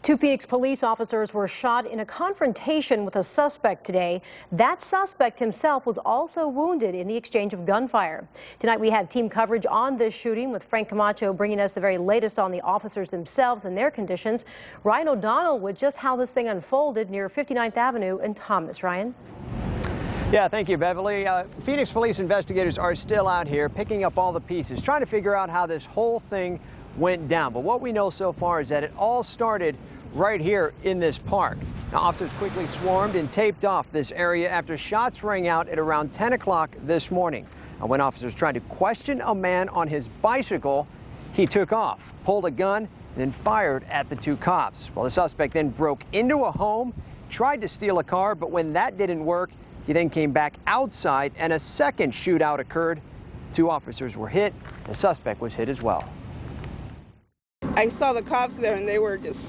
Two Phoenix police officers were shot in a confrontation with a suspect today. That suspect himself was also wounded in the exchange of gunfire. Tonight we have team coverage on this shooting with Frank Camacho bringing us the very latest on the officers themselves and their conditions. Ryan O'Donnell with just how this thing unfolded near 59th Avenue and Thomas. Ryan? Yeah, thank you, Beverly. Phoenix police investigators are still out here picking up all the pieces, trying to figure out how this whole thing went down. But what we know so far is that it all started right here in this park. Now, officers quickly swarmed and taped off this area after shots rang out at around 10 o'clock this morning. Now, when officers tried to question a man on his bicycle, he took off, pulled a gun, and then fired at the two cops. Well, the suspect then broke into a home, tried to steal a car, but when that didn't work, he then came back outside and a second shootout occurred. Two officers were hit. The suspect was hit as well. I saw the cops there and they were just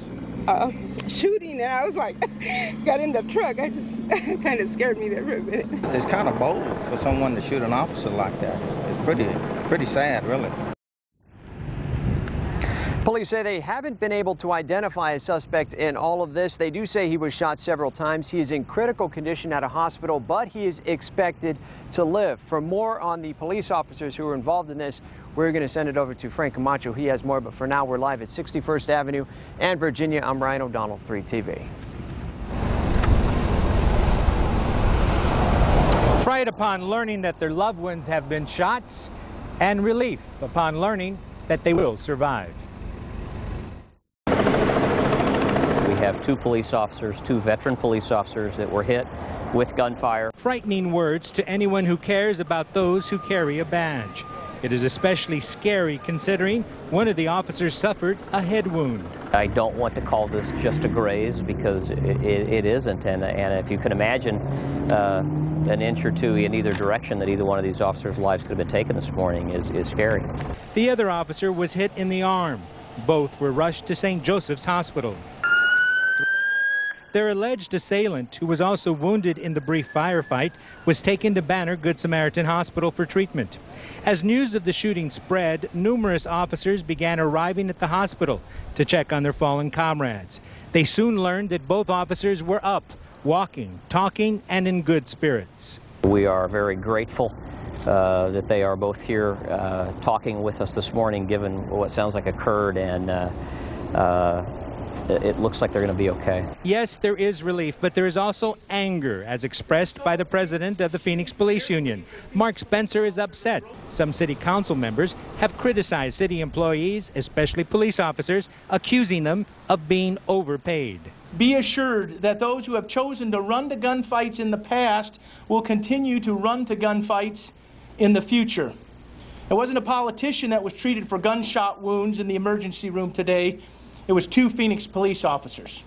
shooting, and I was like, got in the truck. I just kind of scared me there for a minute. It's kind of bold for someone to shoot an officer like that. It's pretty sad, really. Police say they haven't been able to identify a suspect in all of this. They do say he was shot several times. He is in critical condition at a hospital, but he is expected to live. For more on the police officers who were involved in this, we're going to send it over to Frank Camacho. He has more, but for now, we're live at 61st Avenue and Virginia. I'm Ryan O'Donnell, 3 TV. Fright upon learning that their loved ones have been shot, and relief upon learning that they will survive. We have two police officers, two veteran police officers that were hit with gunfire. Frightening words to anyone who cares about those who carry a badge. It is especially scary considering one of the officers suffered a head wound. I don't want to call this just a graze because it isn't, and if you can imagine an inch or two in either direction that either one of these officers' lives could have been taken this morning is scary. The other officer was hit in the arm. Both were rushed to St. Joseph's Hospital. Their alleged assailant, who was also wounded in the brief firefight, was taken to Banner Good Samaritan Hospital for treatment. As news of the shooting spread, numerous officers began arriving at the hospital to check on their fallen comrades. They soon learned that both officers were up, walking, talking, and in good spirits. We are very grateful that they are both here talking with us this morning, given what sounds like occurred, and it looks like they're going to be okay. Yes, there is relief, but there is also anger, as expressed by the president of the Phoenix Police Union. Mark Spencer is upset. Some city council members have criticized city employees, especially police officers, accusing them of being overpaid. Be assured that those who have chosen to run to gunfights in the past will continue to run to gunfights in the future. It wasn't a politician that was treated for gunshot wounds in the emergency room today. It was two Phoenix police officers.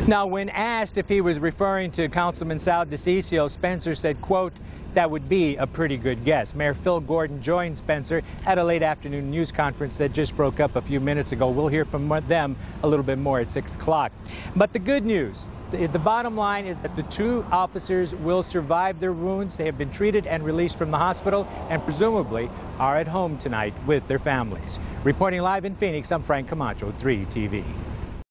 Now, when asked if he was referring to Councilman Sal DeCiccio, Spencer said, quote, "That would be a pretty good guess." Mayor Phil Gordon joined Spencer at a late afternoon news conference that just broke up a few minutes ago. We'll hear from them a little bit more at 6 o'clock. But the good news, the bottom line is that the two officers will survive their wounds. They have been treated and released from the hospital and presumably are at home tonight with their families. Reporting live in Phoenix, I'm Frank Camacho, 3 TV.